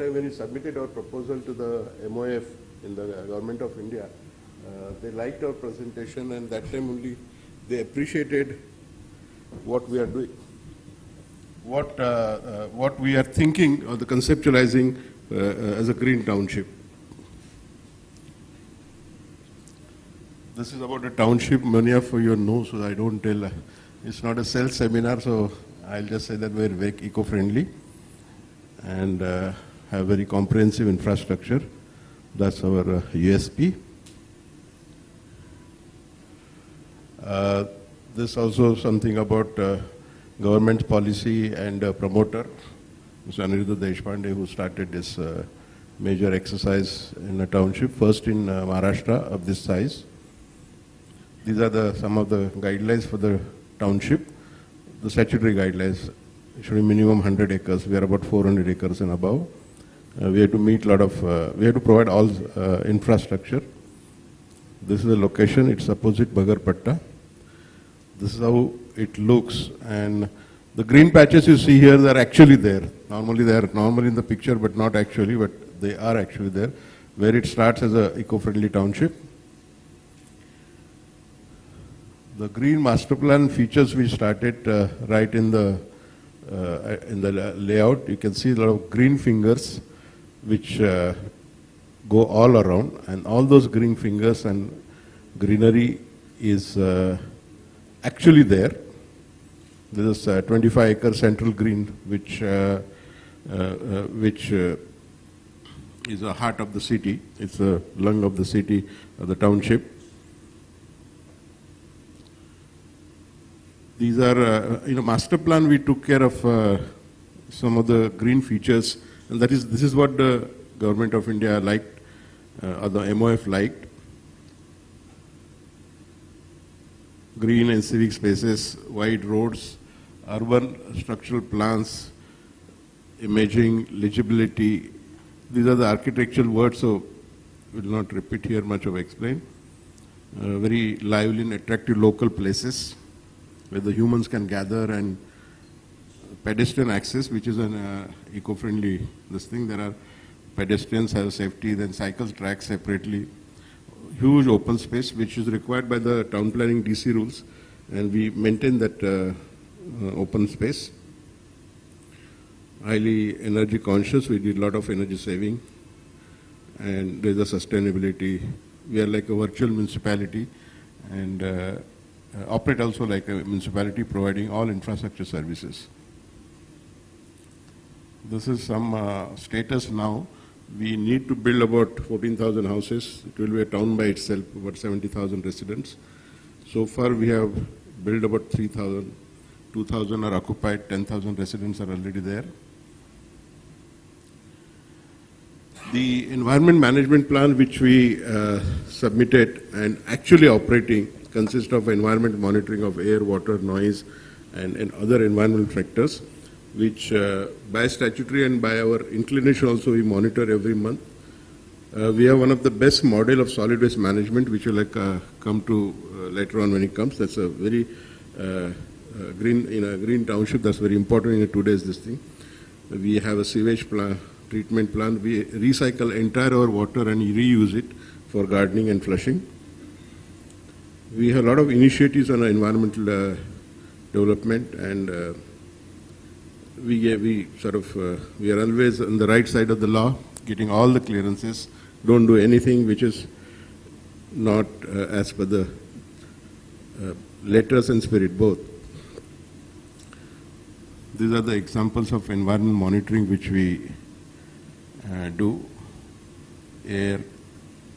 time when we submitted our proposal to the MOF in the Government of India, they liked our presentation, and that time only they appreciated what we are doing, what we are thinking or the conceptualizing as a green township. This is about a township. Many of you know, so I don't tell. It's not a sales seminar, so I'll just say that we're very eco-friendly and have very comprehensive infrastructure. That's our USP. This also something about government policy and promoter, Mr. Aniruddha Deshpande, who started this major exercise in a township, first in Maharashtra of this size. These are some of the guidelines for the township. The statutory guidelines should be minimum 100 acres. We are about 400 acres and above. We have to meet a lot of, we have to provide all infrastructure. This is the location. It's opposite Bagarpatta. This is how it looks. And the green patches you see here, they're actually there. Normally they are normally in the picture, but not actually, but they are actually there, where it starts as a eco-friendly township. The green master plan features we started right in the layout. You can see a lot of green fingers which go all around, and all those green fingers and greenery is actually there. There is a 25-acre central green which is the heart of the city. It's the lung of the city, of the township. These are, master plan, we took care of some of the green features, and this is what the Government of India liked, or the MOF liked. Green and civic spaces, wide roads, urban structural plans, imaging, legibility. These are the architectural words, so we will not repeat here much of explain. Very lively and attractive local places where the humans can gather, and pedestrian access, which is an eco-friendly this thing. There are pedestrians have safety, then cycle tracks separately. Huge open space, which is required by the town planning DC rules, and we maintain that open space. Highly energy conscious, we did a lot of energy saving, and there's a sustainability. We are like a virtual municipality, and operate also like a municipality, providing all infrastructure services. This is some status now. We need to build about 14,000 houses. It will be a town by itself, about 70,000 residents. So far we have built about 3,000. 2,000 are occupied, 10,000 residents are already there. The environment management plan which we submitted and actually operating consists of environment monitoring of air, water, noise, and other environmental factors, which by statutory and by our inclination also we monitor every month. We have one of the best model of solid waste management, which will come to later on when it comes. That's a very green, in a green township, that's very important in today's this thing. We have a sewage treatment plant. We recycle entire our water and reuse it for gardening and flushing. We have a lot of initiatives on environmental development, and we are always on the right side of the law, getting all the clearances. Don't do anything which is not as per the letters and spirit both. These are the examples of environment monitoring which we do: air,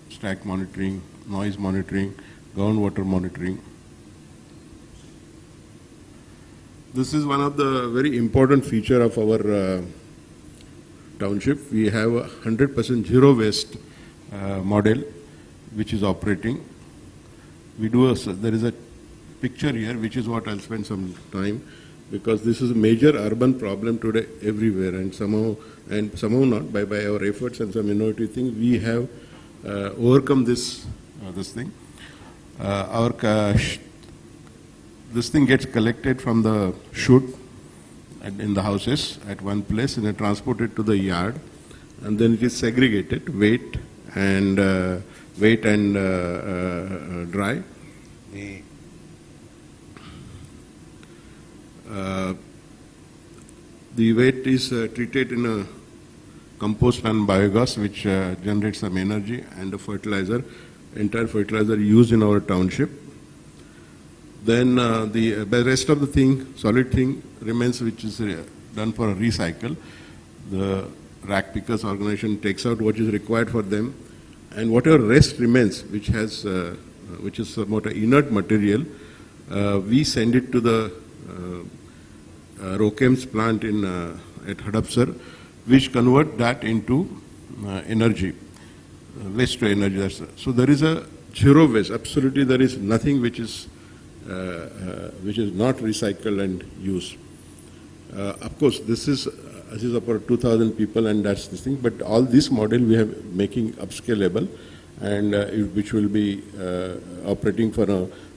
stack monitoring, noise monitoring, groundwater monitoring. This is one of the very important feature of our township. We have a 100% zero waste model which is operating. We do there is a picture here which is what I'll spend some time, because this is a major urban problem today everywhere, and somehow not by our efforts and some innovative things we have overcome this thing. This thing gets collected from the chute in the houses at one place and then transported to the yard, and then it is segregated, wet and dry. The wet is treated in a compost and biogas, which generates some energy, and the fertilizer, entire fertilizer used in our township. Then the rest of the thing, solid thing, remains, which is done for a recycle. The rack pickers organization takes out what is required for them, and whatever rest remains, which is somewhat an inert material, we send it to the Rokem's plant at Hadapsar, which convert that into energy, waste to energy. So there is a zero waste. Absolutely, there is nothing which is not recycled and used. Of course, this is about 2,000 people, and that's the thing. But all this model we have making upscalable, and which will be operating for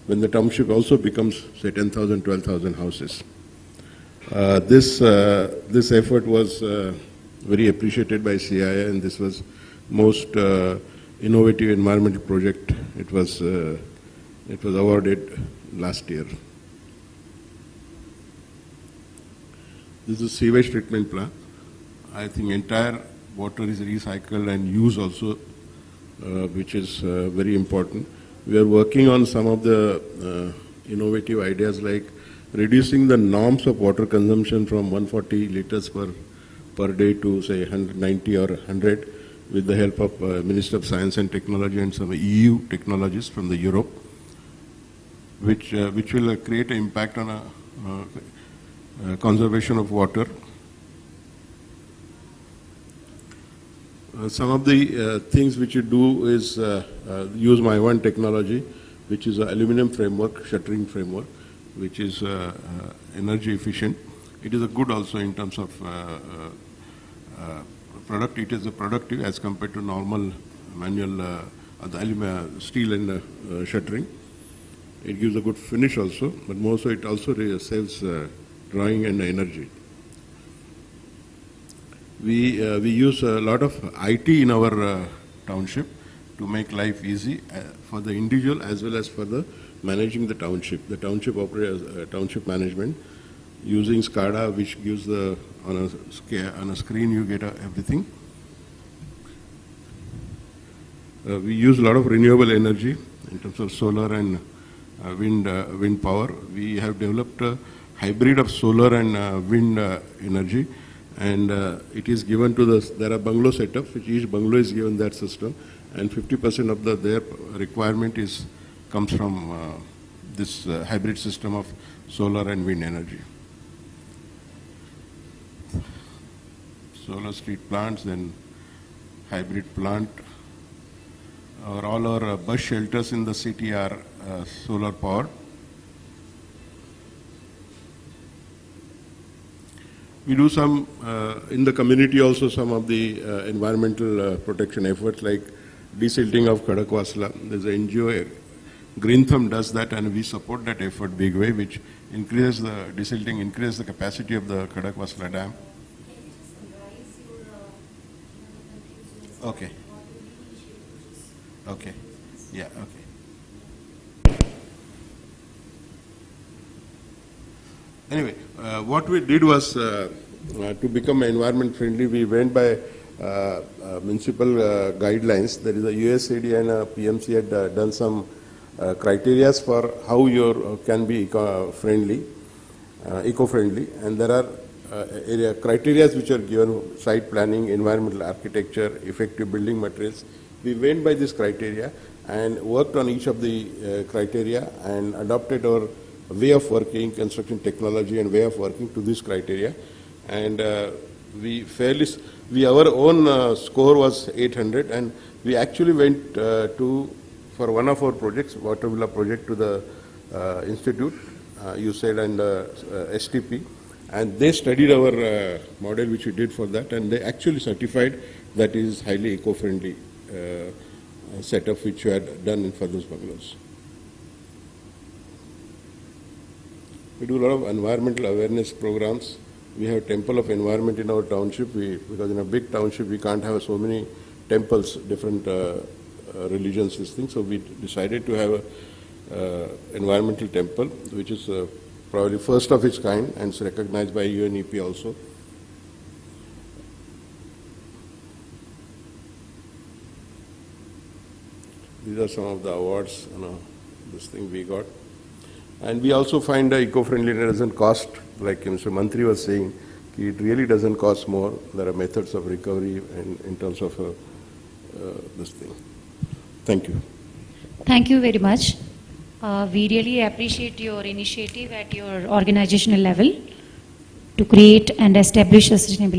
when the township also becomes, say, 10,000, 12,000 houses. This effort was very appreciated by CII, and this was most innovative environmental project. It was awarded last year. This is sewage treatment plant. I think entire water is recycled and used also, which is very important. We are working on some of the innovative ideas like reducing the norms of water consumption from 140 liters per day to, say, 190 or 100, with the help of Minister of Science and Technology and some EU technologies from the Europe, which will create an impact on conservation of water. Some of the things which you do is use My1 technology, which is an aluminum framework, shuttering framework, which is energy efficient. It is a good also in terms of product. It is a productive as compared to normal manual steel and shuttering. It gives a good finish also, but more so it also saves drawing and energy. We use a lot of IT in our township to make life easy for the individual as well as for the managing the township. The township operates township management using SCADA, which gives on a screen you get everything. We use a lot of renewable energy in terms of solar and wind power. We have developed a hybrid of solar and wind energy, and it is given to there are bungalow setups, which each bungalow is given that system, and 50% of their requirement comes from this hybrid system of solar and wind energy. Solar street plants, then hybrid plant. All our bus shelters in the city are solar powered. We do some, in the community also, some of the environmental protection efforts like desilting of Khadakwasla. There's an NGO, Green Thumb does that, and we support that effort big way, which increases the desilting, increases the capacity of the Khadakwasla Dam. Okay. Okay. Yeah, okay. Anyway, what we did was to become environment friendly, we went by municipal guidelines. There is a USAID and a PMC had done some criteria for how you can be eco-friendly, and there are criteria which are given: site planning, environmental architecture, effective building materials. We went by this criteria and worked on each of the criteria and adopted our way of working, construction technology and way of working to this criteria. And our own score was 800, and we actually went for one of our projects, Water Villa project, to the institute, USAID and STP, and they studied our model which we did for that, and they actually certified that is highly eco-friendly setup which we had done for those bungalows. We do a lot of environmental awareness programs we have Temple of Environment in our township, because in a big township we can't have so many temples, different religions, this thing. So we decided to have a environmental temple, which is probably first of its kind, and it's recognized by UNEP also. These are some of the awards, this thing we got. And we also find eco-friendliness doesn't cost, like Mr. Mantri was saying, it really doesn't cost more. There are methods of recovery in terms of this thing. Thank you. Thank you very much. We really appreciate your initiative at your organizational level to create and establish a sustainable